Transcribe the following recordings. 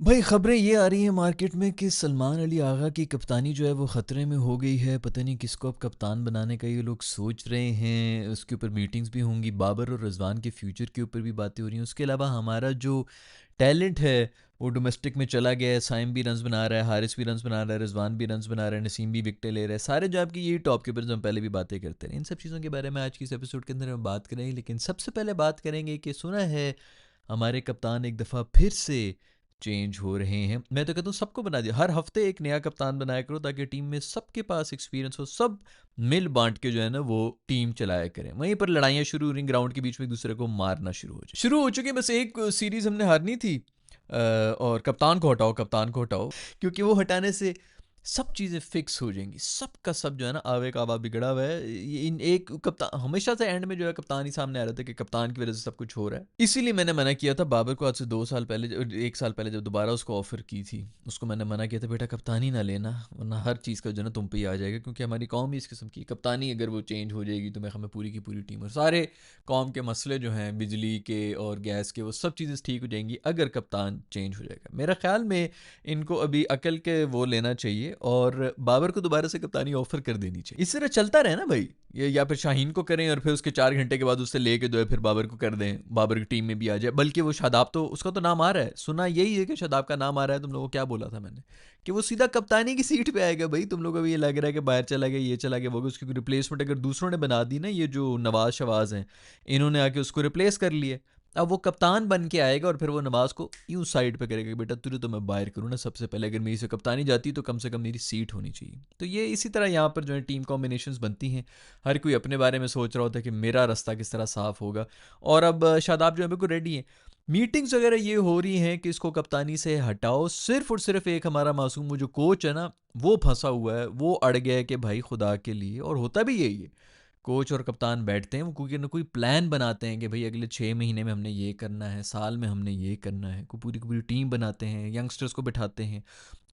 भाई खबरें ये आ रही हैं मार्केट में कि सलमान अली आगा की कप्तानी जो है वो ख़तरे में हो गई है। पता नहीं किसको अब कप्तान बनाने का ये लोग सोच रहे हैं। उसके ऊपर मीटिंग्स भी होंगी, बाबर और रिजवान के फ्यूचर के ऊपर भी बातें हो रही हैं। उसके अलावा हमारा जो टैलेंट है वो डोमेस्टिक में चला गया है। साइम भी रन्स बना रहा है, हारिस भी रन्स बना रहा है, रिजवान भी रन्स बना रहा है, नसीम भी विकेटें ले रहा है। सारे जो आपकी यही टॉप के ऊपर जो हम पहले भी बातें करते रहे, इन सब चीज़ों के बारे में आज की इस एपिसोड के अंदर हम बात करेंगे। लेकिन सबसे पहले बात करेंगे कि सुना है हमारे कप्तान एक दफ़ा फिर से चेंज हो रहे हैं। मैं तो कहता हूँ सबको बना दिया, हर हफ्ते एक नया कप्तान बनाया करो ताकि टीम में सबके पास एक्सपीरियंस हो, सब मिल बांट के जो है ना वो टीम चलाया करें। वहीं पर लड़ाइयाँ शुरू हो रही, ग्राउंड के बीच में एक दूसरे को मारना शुरू हो चुके। बस एक सीरीज हमने हारनी थी और कप्तान को हटाओ, कप्तान को हटाओ, क्योंकि वो हटाने से सब चीज़ें फिक्स हो जाएंगी। सब का सब जो है ना आवे का आवा बिगड़ा हुआ है। इन एक कप्तान हमेशा से एंड में जो है कप्तान ही सामने आ रहा था कि कप्तान की वजह से सब कुछ हो रहा है। इसीलिए मैंने मना किया था बाबर को आज से 2 साल पहले, 1 साल पहले जब दोबारा उसको ऑफर की थी, उसको मैंने मना किया था बेटा कप्तान ही ना लेना, वरना हर चीज़ का जो है ना तुम पे ही आ जाएगा। क्योंकि हमारी कौम ही इस किस्म की कप्तानी अगर वो चेंज हो जाएगी तो मैं हमें पूरी की पूरी टीम और सारे कौम के मसले जो हैं बिजली के और गैस के वो सब चीज़ें ठीक हो जाएंगी अगर कप्तान चेंज हो जाएगा। मेरा ख्याल में इनको अभी अकल के वो लेना चाहिए और बाबर को दोबारा से कप्तानी ऑफर कर देनी चाहिए। इस तरह चलता रहे ना भाई, ये या फिर शाहीन को करें और फिर उसके 4 घंटे के बाद उससे लेके दो फिर बाबर को कर दें, बाबर की टीम में भी आ जाए। बल्कि वो शादाब, तो उसका तो नाम आ रहा है, सुना यही है कि शादाब का नाम आ रहा है। तुम लोगों को क्या बोला था मैंने कि वो सीधा कप्तानी की सीट पे आएगा। भाई तुम लोगों को ये लग रहा है कि बाहर चला गया, ये चला गया, वो उसकी रिप्लेसमेंट अगर दूसरों ने बना दी ना, ये जो नवाज शवाज हैं इन्होंने आके उसको रिप्लेस कर लिया, अब वो कप्तान बन के आएगा और फिर वो नवाज को यूं साइड पे करेगा कि बेटा तुझे तो मैं बाहर करूँ ना, सबसे पहले अगर मेरी से कप्तानी जाती तो कम से कम मेरी सीट होनी चाहिए। तो ये इसी तरह यहाँ पर जो है टीम कॉम्बिनेशंस बनती हैं। हर कोई अपने बारे में सोच रहा होता है कि मेरा रास्ता किस तरह साफ होगा। और अब शादाब जो है बिल्कुल रेडी है। मीटिंग्स वगैरह ये हो रही हैं कि इसको कप्तानी से हटाओ। सिर्फ और सिर्फ एक हमारा मासूम वो जो कोच है ना वो फंसा हुआ है, वो अड़ गया है कि भाई खुदा के लिए, और होता भी यही है। कोच और कप्तान बैठते हैं, वो कोई ना कोई प्लान बनाते हैं कि भाई अगले 6 महीने में हमने ये करना है, साल में हमने ये करना है। को पूरी की पूरी टीम बनाते हैं, यंगस्टर्स को बिठाते हैं,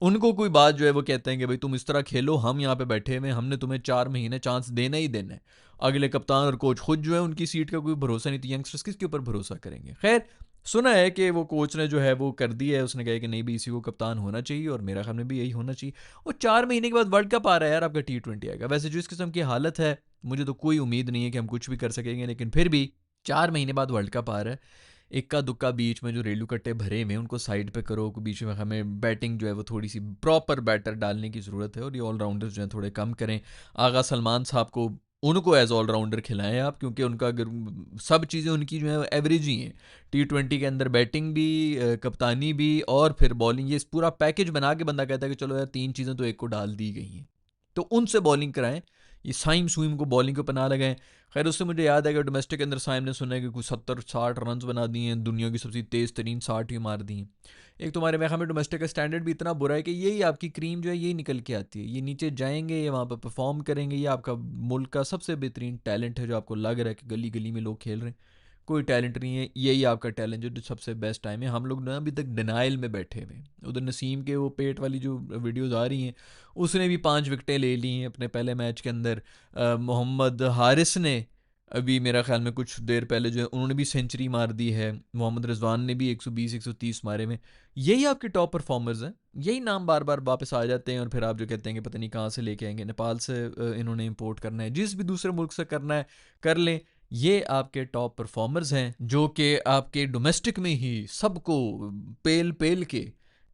उनको कोई बात जो है वो कहते हैं कि भाई तुम इस तरह खेलो, हम यहाँ पे बैठे हुए, हमने तुम्हें 4 महीने चांस देना ही देना है। अगले कप्तान और कोच खुद जो है उनकी सीट का कोई भरोसा नहीं, तो यंगस्टर्स किसके ऊपर भरोसा करेंगे। खैर, सुना है कि वो कोच ने जो है वो कर दिया है, उसने कहा कि नहीं भी इसी को कप्तान होना चाहिए और मेरा ख्याल में भी यही होना चाहिए। और 4 महीने के बाद वर्ल्ड कप आ रहा है यार, आपका T20 आएगा। वैसे जो इस किस्म की हालत है मुझे तो कोई उम्मीद नहीं है कि हम कुछ भी कर सकेंगे, लेकिन फिर भी 4 महीने बाद वर्ल्ड कप आ रहा है। इक्का दुक्का बीच में जो रेलू कट्टे भरे हुए हैं उनको साइड पे करो, बीच में हमें बैटिंग जो है वो थोड़ी सी प्रॉपर बैटर डालने की ज़रूरत है और ये ऑलराउंडर्स जो है थोड़े कम करें। आगा सलमान साहब को उनको एज ऑलराउंडर खिलाएं आप, क्योंकि उनका अगर सब चीज़ें उनकी जो है एवरेज ही हैं। T20 के अंदर बैटिंग भी, कप्तानी भी और फिर बॉलिंग, ये पूरा पैकेज बना के बंदा कहता है कि चलो यार 3 चीज़ें तो एक को डाल दी गई हैं, तो उनसे बॉलिंग कराएं। ये साइम सुइम को बॉलिंग को पना लगाएं। खैर उससे मुझे याद है कि डोमेस्टिक के अंदर साइम ने सुना है कि कुछ 70-60 रन बना दिए हैं, दुनिया की सबसे तेज़ तरीन 60 ही मार दी हैं। एक तुम्हारे मेरे में डोमेस्टिक का स्टैंडर्ड भी इतना बुरा है कि यही आपकी क्रीम जो है यही निकल के आती है। ये नीचे जाएंगे, ये वहाँ पर परफॉर्म करेंगे, ये आपका मुल्क का सबसे बेहतरीन टैलेंट है जो आपको लग रहा है कि गली गली में लोग खेल रहे हैं, कोई टैलेंट नहीं है। यही आपका टैलेंट जो सबसे बेस्ट टाइम है। हम लोग ना अभी तक डिनाइल में बैठे हुए हैं। उधर नसीम के वो पेट वाली जो वीडियोज़ आ रही हैं, उसने भी 5 विकेटें ले ली हैं अपने पहले मैच के अंदर। मोहम्मद हारिस ने अभी मेरा ख्याल में कुछ देर पहले जो है उन्होंने भी सेंचुरी मार दी है। मोहम्मद रिजवान ने भी 120-130 मारे में। यही आपके टॉप परफॉर्मर्स हैं। यही नाम बार बार वापस आ जाते हैं और फिर आप जो कहते हैं कि पता नहीं कहाँ से लेके आएंगे, नेपाल से इन्होंने इंपोर्ट करना है, जिस भी दूसरे मुल्क से करना है कर लें। ये आपके टॉप परफॉर्मर्स हैं जो कि आपके डोमेस्टिक में ही सबको पेल पेल के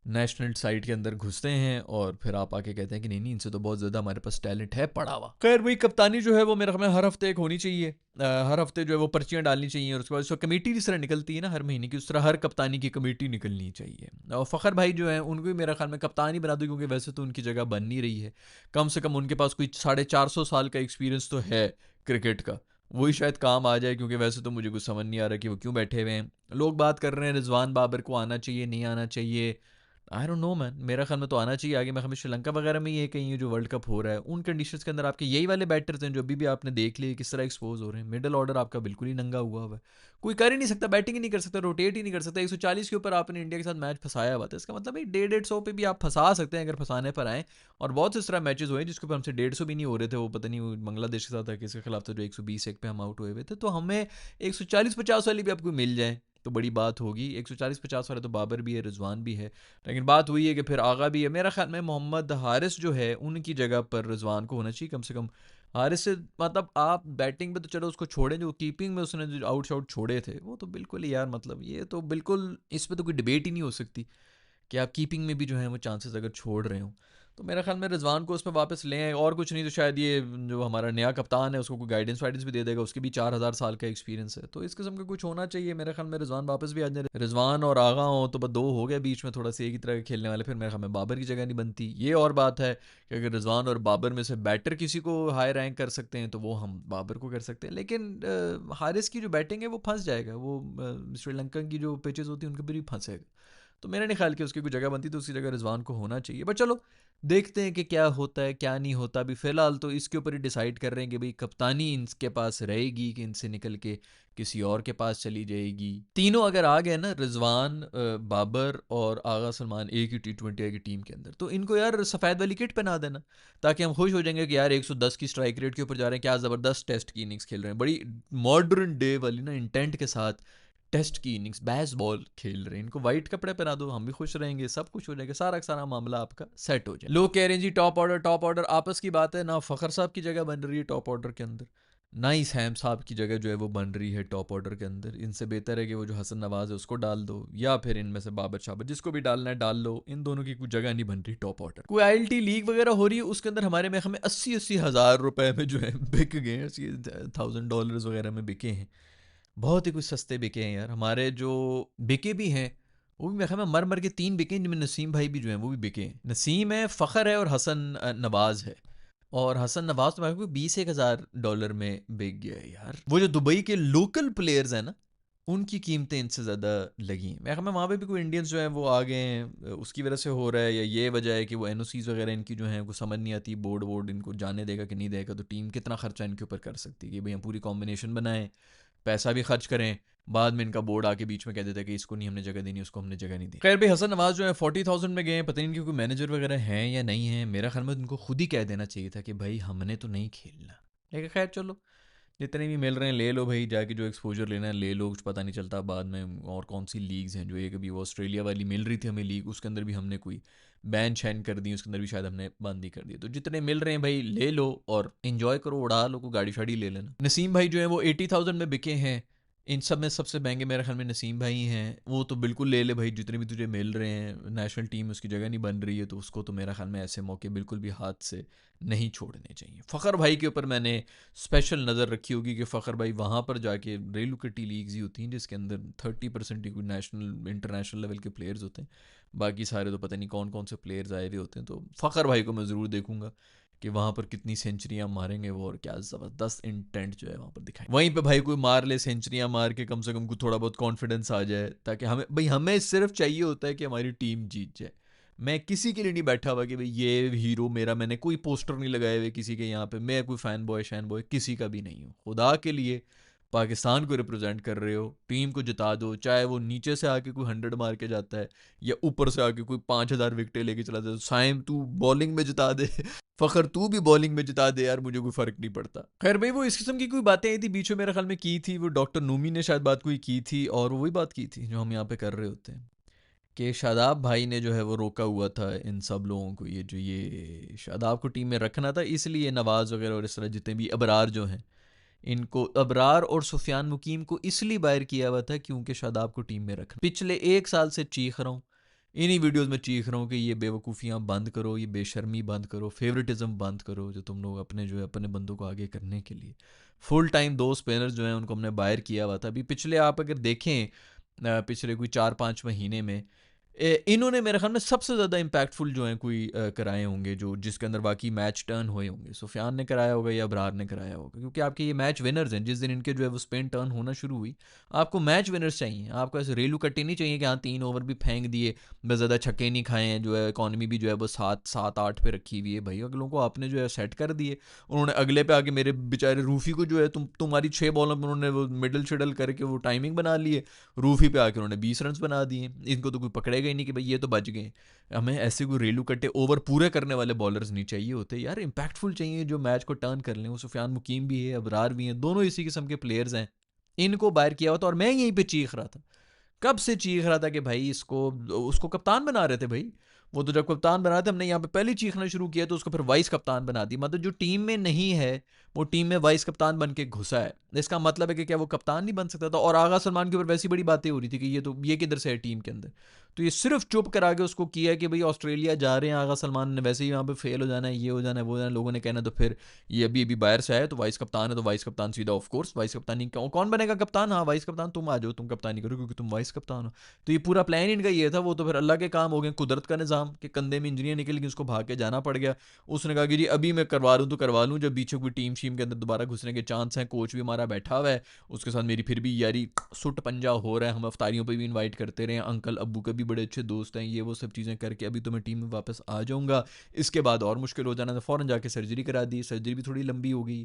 नेशनल साइड के अंदर घुसते हैं और फिर आप आके कहते हैं कि नहीं नहीं इनसे तो बहुत ज़्यादा हमारे पास टैलेंट है पड़ा हुआ। खैर वही कप्तानी जो है वो मेरे ख्याल में हर हफ्ते एक होनी चाहिए। हर हफ्ते जो है वो पर्चियाँ डालनी चाहिए और उसके बाद उसको कमेटी जिस तरह निकलती है ना हर महीने की, उस तरह हर कप्तानी की कमेटी निकलनी चाहिए। और फ़खर भाई जो है उनको भी मेरा ख्याल में कप्तान ही बना दो, क्योंकि वैसे तो उनकी जगह बन नहीं रही है। कम से कम उनके पास कोई 450 साल का एक्सपीरियंस तो है क्रिकेट का, वही शायद काम आ जाए। क्योंकि वैसे तो मुझे कुछ समझ नहीं आ रहा कि वो क्यों बैठे हुए हैं। लोग बात कर रहे हैं रिजवान बाबर को आना चाहिए नहीं आना चाहिए, आई डोंट नो मैन। मेरा ख्याल में तो आना चाहिए आगे। मैं हमें श्रीलंका वगैरह में ये कहीं जो वर्ल्ड कप हो रहा है उन कंडीशंस के अंदर आपके यही वाले बैटर्स हैं जो अभी भी आपने देख लिए किस तरह एक्सपोज हो रहे हैं। मिडल ऑर्डर आपका बिल्कुल ही नंगा हुआ है, कोई कर ही नहीं सकता, बैटिंग ही नहीं कर सकता, रोटेट ही नहीं कर सकता। 140 के ऊपर आपने इंडिया के साथ मैच फंसाया हुआ था, इसका मतलब भाई 150-150 पे भी आप फंसा सकते हैं अगर फंसाने पर आए। और बहुत से इस तरह मैचेस हुए जिसके ऊपर हमसे 150 भी नहीं हो रहे थे। वो पता नहीं वो बांग्लादेश के साथ था किसके खिलाफ था जो 120 एक पे हम आउट हुए हुए थे। तो हमें 140-50 वाली भी आपको मिल जाए तो बड़ी बात होगी। 140-50 वाले तो बाबर भी है, रिजवान भी है, लेकिन बात हुई है कि फिर आगा भी है। मेरा ख्याल में मोहम्मद हारिस जो है उनकी जगह पर रिजवान को होना चाहिए कम से कम। हारिस से मतलब आप बैटिंग में तो चलो उसको छोड़ें, जो कीपिंग में उसने जो आउट शाउट छोड़े थे वो तो बिल्कुल ही यार, मतलब ये तो बिल्कुल इस पर तो कोई डिबेट ही नहीं हो सकती कि आप कीपिंग में भी जो है वो चांसेस अगर छोड़ रहे हो। तो मेरा ख्याल में रिजवान को उसमें वापस लें आए, और कुछ नहीं तो शायद ये जो हमारा नया कप्तान है उसको कोई गाइडेंस वाइडेंस भी दे देगा, उसके भी 4000 साल का एक्सपीरियंस है, तो इस किस्म का कुछ होना चाहिए। मेरे ख्याल में रिजवान वापस भी आ जाए, रिजवान और आगा हो तो बस दो हो गए बीच में थोड़ा सा एक ही तरह के खेलने वाले, फिर मेरे ख्याल में बाबर की जगह नहीं बनती। ये और बात है कि अगर रिजवान और बाबर में से बैटर किसी को हाई रैंक कर सकते हैं तो वो हम बाबर को कर सकते हैं, लेकिन हारिस की जो बैटिंग है वो फंस जाएगा, वो श्रीलंका की जो पिचेस होती हैं उनके पर भी फंसेगा। तो मेरा नहीं ख्याल कि उसकी कोई जगह बनती, तो उसकी जगह रिजवान को होना चाहिए। बट चलो देखते हैं कि क्या होता है क्या नहीं होता। अभी फ़िलहाल तो इसके ऊपर ही डिसाइड कर रहे हैं कि भाई कप्तानी इनके पास रहेगी कि इनसे निकल के किसी और के पास चली जाएगी। तीनों अगर आ गए ना, रिजवान, बाबर और आगा सलमान एक ही T20 की टीम के अंदर, तो इनको यार सफ़ेद वाली किट पहना देना, ताकि हम खुश हो जाएंगे कि यार 110 की स्ट्राइक रेट के ऊपर जा रहे हैं, क्या ज़बरदस्त टेस्ट की इनिंग्स खेल रहे हैं, बड़ी मॉडर्न डे वाली ना इंटेंट के साथ टेस्ट की इनिंग्स बैस बॉल खेल रहे हैं। इनको वाइट कपड़े पहना दो, हम भी खुश रहेंगे, सब कुछ हो जाएगा, सारा का सारा मामला आपका सेट हो जाए। लोग कह रहे हैं जी टॉप ऑर्डर टॉप ऑर्डर, आपस की बात है ना। फ़खर साहब की जगह बन रही है टॉप ऑर्डर के अंदर, ना ही सैम साहब की जगह जो है वो बन रही है टॉप ऑर्डर के अंदर। इनसे बेहतर है कि वो जो हसन नवाज है उसको डाल दो, या फिर इनमें से बाबर शाबर जिसको भी डालना है डाल लो। इन दोनों की कोई जगह नहीं बन रही टॉप ऑर्डर। कोई ILT लीग वगैरह हो रही है उसके अंदर हमारे में हमें 80-80 हज़ार रुपए में जो है बिक गए हैं, $1000 वगैरह में बिके हैं। बहुत ही कुछ सस्ते बिके हैं यार हमारे, जो बिके भी हैं वो भी मेरे ख्याल में मर मर के 3 बिके हैं, जिनमें नसीम भाई भी जो हैं वो भी बिके हैं। नसीम है, फ़खर है और हसन नवाज है। और हसन नवाज तो मेरे को 20-1000 में बिक गया है यार। वो जो दुबई के लोकल प्लेयर्स हैं ना, उनकी कीमतें इनसे ज़्यादा लगी हैं। मेरे ख्याल में वहाँ पे भी कोई इंडियंस जो हैं वो आ गए हैं, उसकी वजह से हो रहा है, या ये वजह है कि वो NOCs वगैरह इनकी जो हैं वो समझ नहीं आती, बोर्ड वोर्ड इनको जाने देगा कि नहीं देगा, तो टीम कितना खर्चा इनके ऊपर कर सकती है कि भाई हम पूरी कॉम्बिनेशन बनाएं, पैसा भी खर्च करें, बाद में इनका बोर्ड आके बीच में कह देता है कि इसको नहीं हमने जगह देनी, उसको हमने जगह नहीं दी। खैर भाई हसन नवाज जो है 40,000 में गए हैं, पता नहीं इनके कोई मैनेजर वगैरह हैं या नहीं है। मेरा ख्याल में उनको खुद ही कह देना चाहिए था कि भाई हमने तो नहीं खेलना, लेकिन खैर चलो, जितने भी मिल रहे हैं ले लो भाई, जाके जो एक्सपोजर लेना है ले लो, कुछ पता नहीं चलता बाद में। और कौन सी लीग्स हैं, जो एक अभी वो ऑस्ट्रेलिया वाली मिल रही थी हमें लीग, उसके अंदर भी हमने कोई बैन शैन कर दी, उसके अंदर भी शायद हमने बंद ही कर दी। तो जितने मिल रहे हैं भाई ले लो और इन्जॉय करो, उड़ा लो, को गाड़ी शाड़ी ले लेना। नसीम भाई जो है वो 80,000 में बिके हैं। इन सब में सबसे महंगे मेरे ख्याल में नसीम भाई हैं। वो तो बिल्कुल ले ले भाई, जितने भी तुझे मिल रहे हैं। नेशनल टीम उसकी जगह नहीं बन रही है, तो उसको तो मेरा ख्याल में ऐसे मौके बिल्कुल भी हाथ से नहीं छोड़ने चाहिए। फ़खर भाई के ऊपर मैंने स्पेशल नज़र रखी होगी कि फ़खर भाई वहाँ पर जाके रेलू कट्टी लीग्स ही होती हैं जिसके अंदर 30% ही कोई नेशनल इंटरनेशनल लेवल के प्लेयर्स होते हैं, बाकी सारे तो पता नहीं कौन कौन से प्लेयर्स आए हुए होते हैं। तो फ़खर भाई को मैं ज़रूर देखूंगा कि वहाँ पर कितनी सेंचुरियाँ मारेंगे वो, और क्या ज़बरदस्त इंटेंट जो है वहाँ पर दिखाएं। वहीं पे भाई कोई मार ले सेंचुरियाँ मार के, कम से कम कुछ थोड़ा बहुत कॉन्फिडेंस आ जाए, ताकि हमें भाई, हमें सिर्फ चाहिए होता है कि हमारी टीम जीत जाए। मैं किसी के लिए नहीं बैठा हुआ कि भाई ये हीरो मेरा, मैंने कोई पोस्टर नहीं लगाए हुए किसी के यहाँ पे, मैं कोई फ़ैन बॉय शैन बॉय किसी का भी नहीं हूँ। खुदा के लिए पाकिस्तान को रिप्रेजेंट कर रहे हो, टीम को जिता दो, चाहे वो नीचे से आके कोई 100 मार के जाता है या ऊपर से आके कोई 5,000 विकेटें लेके चला जाता है। साइम तू बॉलिंग में जिता दे, फ़खर तू भी बॉलिंग में जिता दे यार, मुझे कोई फ़र्क नहीं पड़ता। खैर भाई वो इस किस्म की कोई बातें आई थी बीच में, मेरे ख्याल में की थी वो डॉक्टर नूमी ने शायद बात कोई की थी, और वही बात की थी जो हम यहाँ पे कर रहे होते हैं कि शादाब भाई ने जो है वो रोका हुआ था इन सब लोगों को, ये जो ये शादाब को टीम में रखना था, इसलिए नवाज़ वगैरह और इस तरह जितने भी अबरार जो हैं, इनको अबरार और सुफियान मुकीम को इसलिए बाहर किया हुआ था क्योंकि शादाब को टीम में रखना। पिछले 1 साल से चीख रहा हूँ, इन्हीं वीडियोस में चीख रहा हूँ कि ये बेवकूफ़ियाँ बंद करो, ये बेशर्मी बंद करो, फेवरेटिज्म बंद करो, जो तुम लोग अपने जो है अपने बंदों को आगे करने के लिए फुल टाइम 2 स्पिनर्स जो हैं उनको हमने बाहर किया हुआ था। अभी पिछले आप अगर देखें पिछले कोई 4-5 महीने में इन्होंने मेरे ख्याल में सबसे ज़्यादा इम्पैक्टफुल जो हैं कोई कराए होंगे, जो जिसके अंदर बाकी मैच टर्न हुए होंगे। सुफियान ने कराया होगा या अबरार ने कराया होगा, क्योंकि आपके ये मैच विनर्स हैं। जिस दिन इनके जो है वो स्पिन टर्न होना शुरू हुई, आपको मैच विनर्स चाहिए, आपको ऐसे रेलू कट्टी नहीं चाहिए कि हाँ 3 ओवर भी फेंक दिए, बस ज़्यादा छक्के नहीं खाए हैं, जो है इकॉनमी भी जो है वो 7-7-8 पे रखी हुई है। भाई अगलों को आपने जो है सेट कर दिए, उन्होंने अगले पे आके मेरे बेचारे रूफी को जो है तुम्हारी 6 बॉलों में उन्होंने वो मिडल शिडल करके वो टाइमिंग बना ली है, रूफी पे आके उन्होंने 20 रन बना दिए। इनको तो कोई पकड़ेगा ही नहीं कि भाई ये तो बच गए। हमें ऐसे कोई रेलू कट्टे ओवर पूरे करने वाले बॉलर्स नहीं चाहिए होते यार, इंपैक्टफुल चाहिए जो मैच को टर्न कर लें। वो सुफियान मुकीम भी है, अबरार भी हैं, दोनों इसी किस्म के प्लेयर्स हैं। इनको बाहर किया हुआ था और मैं यहीं पे चीख रहा था कब से चीख रहा था कि भाई इसको, उसको कप्तान बना रहे थे भाई। वो तो जब कप्तान बना रहे थे हमने यहाँ पे पहले चीखना शुरू किया, तो उसको फिर वाइस कप्तान बना दी। मतलब जो टीम में नहीं है वो टीम में वाइस कप्तान बन के घुसा है, इसका मतलब है कि क्या वो कप्तान नहीं बन सकता था। और आगा सलमान के ऊपर वैसी बड़ी बातें हो रही थी कि ये तो ये किधर से है टीम के अंदर। तो ये सिर्फ चुप करा के उसको किया कि भाई ऑस्ट्रेलिया जा रहे हैं, आगा सलमान ने वैसे ही यहाँ पे फेल हो जाना है, ये हो जाना है, वो हो जाना है, लोगों ने कहना। तो फिर ये अभी अभी बाहर से आया तो वाइस कप्तान है, तो वाइस कप्तान सीधा ऑफ कोर्स वाइस कप्तानी। कौन बनेगा कप्तान? हाँ वाइस कप्तान तुम आ जाओ, तुम कप्तानी करो क्योंकि तुम वाइस कप्तान हो। तो ये पूरा प्लान इनका ये था। वो तो फिर अल्लाह के काम हो गए, कुदरत का निज़ाम के कंधे में इंजरियाँ निकल गई, उसको भाग के जाना पड़ गया। उसने कहा कि जी अभी मैं करवा लूँ तो करवा लूँ, जब बीच कोई टीम शीम के अंदर दोबारा घुसने के चांस हैं, कोच भी हमारा बैठा हुआ है, उसके साथ मेरी फिर भी यारी सुट पंजा हो रहा है, हम अफ्तारियों पर भी इन्वाइट करते रहे, अंकल अब्बू के भी बड़े अच्छे दोस्त हैं, ये वो सब चीज़ें करके अभी तो मैं टीम में वापस आ जाऊँगा। इसके बाद और मुश्किल हो जाना था, फ़ौरन जाके सर्जरी करा दी, सर्जरी भी थोड़ी लंबी हो गई।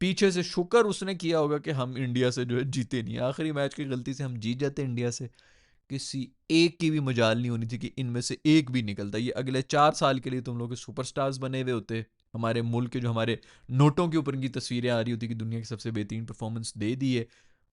पीछे से शुक्र उसने किया होगा कि हम इंडिया से जो है जीते नहीं, आखिरी मैच की गलती से हम जीत जाते इंडिया से। किसी एक की भी मजाल नहीं होनी थी कि इनमें से एक भी निकलता, ये अगले 4 साल के लिए तुम लोग के सुपरस्टार्स बने हुए होते। हमारे मुल्क के जो हमारे नोटों के ऊपर इनकी तस्वीरें आ रही होती कि दुनिया की सबसे बेहतरीन परफॉर्मेंस दे दी है,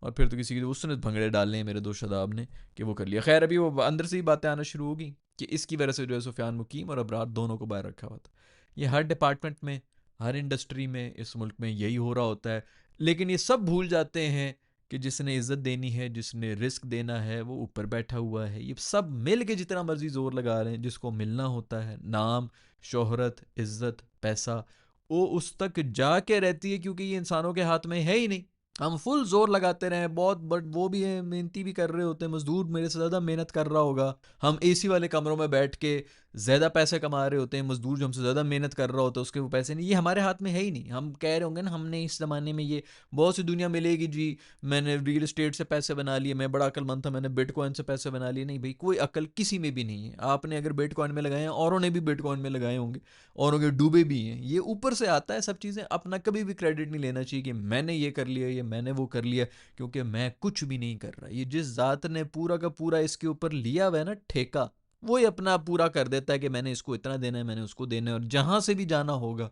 और फिर तो किसी की उसने भंगड़े डालने हैं मेरे दोस्त शदाब ने कि वो कर लिया। खैर अभी वो अंदर से ही बातें आना शुरू होगी कि इसकी वजह से जो है सुफियान मुकीम और अबरार दोनों को बाहर रखा हुआ था। ये हर डिपार्टमेंट में, हर इंडस्ट्री में इस मुल्क में यही हो रहा होता है। लेकिन ये सब भूल जाते हैं कि जिसने इज्जत देनी है, जिसने रिस्क देना है, वो ऊपर बैठा हुआ है। ये सब मिल के जितना मर्जी जोर लगा रहे हैं, जिसको मिलना होता है नाम, शोहरत, इज्जत, पैसा, वो उस तक जाके रहती है क्योंकि ये इंसानों के हाथ में है ही नहीं। हम फुल जोर लगाते रहे बहुत, बट वो भी है, मेहनती भी कर रहे होते हैं, मजदूर मेरे से ज़्यादा मेहनत कर रहा होगा। हम एसी वाले कमरों में बैठ के ज़्यादा पैसे कमा रहे होते हैं, मजदूर जो हमसे ज़्यादा मेहनत कर रहा होता है उसके वो पैसे नहीं, ये हमारे हाथ में है ही नहीं। हम कह रहे होंगे ना हमने इस ज़माने में ये बहुत सी दुनिया मिलेगी जी, मैंने रियल एस्टेट से पैसे बना लिए, मैं बड़ा अक्लमंद था, मैंने बिटकॉइन से पैसे बना लिए। नहीं भाई, कोई अकल किसी में भी नहीं है। आपने अगर बिटकॉइन में लगाए हैं, औरों ने भी बिटकॉइन में लगाए होंगे, औरों के डूबे भी हैं। ये ऊपर से आता है सब चीज़ें। अपना कभी भी क्रेडिट नहीं लेना चाहिए कि मैंने ये कर लिया, ये मैंने वो कर लिया, क्योंकि मैं कुछ भी नहीं कर रहा। ये जिस ज़ात ने पूरा का पूरा इसके ऊपर लिया हुआ है ना ठेका, वो ही अपना पूरा कर देता है कि मैंने इसको इतना देना है, मैंने उसको देना है, और जहाँ से भी जाना होगा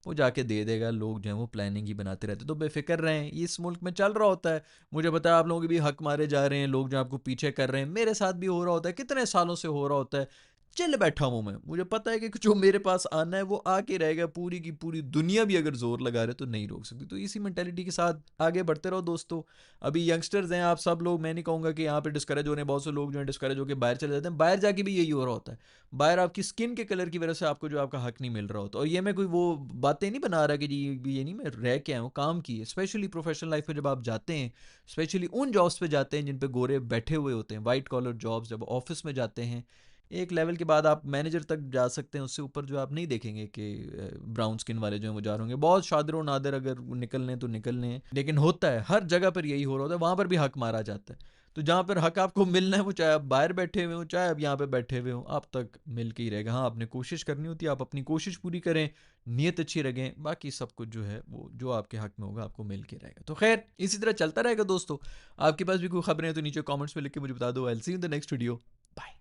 वो जाके दे देगा। लोग जो है वो प्लानिंग ही बनाते रहते, तो बेफिक्र रहें, ये इस मुल्क में चल रहा होता है। मुझे पता है आप लोगों के भी हक मारे जा रहे हैं, लोग जो आपको पीछे कर रहे हैं, मेरे साथ भी हो रहा होता है, कितने सालों से हो रहा होता है। चिल बैठा हूँ मैं, मुझे पता है कि जो मेरे पास आना है वो आके रहेगा। पूरी की पूरी दुनिया भी अगर जोर लगा रहे तो नहीं रोक सकती। तो इसी मेंटेलिटी के साथ आगे बढ़ते रहो दोस्तों। अभी यंगस्टर्स हैं आप सब लोग, मैं नहीं कहूँगा कि यहाँ पे डिस्करेज हो रहे हैं, बहुत से लोग जो है डिस्करेज होकर बाहर चले जाते हैं, बाहर जाके भी यही हो रहा होता है। बाहर आपकी स्किन के कलर की वजह से आपको जो आपका हक नहीं मिल रहा होता। और ये मैं कोई वो बातें नहीं बना रहा कि जी ये नहीं, मैं रह के आया हूँ, काम की है। स्पेशली प्रोफेशनल लाइफ में जब आप जाते हैं, स्पेशली उन जॉब्स पे जाते हैं जिन पे गोरे बैठे हुए होते हैं, वाइट कॉलर जॉब्स, जब ऑफिस में जाते हैं, एक लेवल के बाद आप मैनेजर तक जा सकते हैं, उससे ऊपर जो आप नहीं देखेंगे कि ब्राउन स्किन वाले जो हैं वो जा रहे होंगे। बहुत शादर नादर अगर निकल लें तो निकल लें, लेकिन होता है हर जगह पर यही हो रहा होता है, वहाँ पर भी हक मारा जाता है। तो जहाँ पर हक आपको मिलना है, वो चाहे आप बाहर बैठे हुए हो चाहे आप यहाँ पे बैठे हुए हो, आप तक मिल के ही रहेगा। हाँ आपने कोशिश करनी होती है, आप अपनी कोशिश पूरी करें, नीयत अच्छी रखें, बाकी सब कुछ जो है वो जो आपके हक में होगा आपको मिल के रहेगा। तो खैर इसी तरह चलता रहेगा दोस्तों। आपके पास भी कोई खबरें हैं तो नीचे कमेंट्स में लिख के मुझे बता दो। I will see you in the next video. Bye.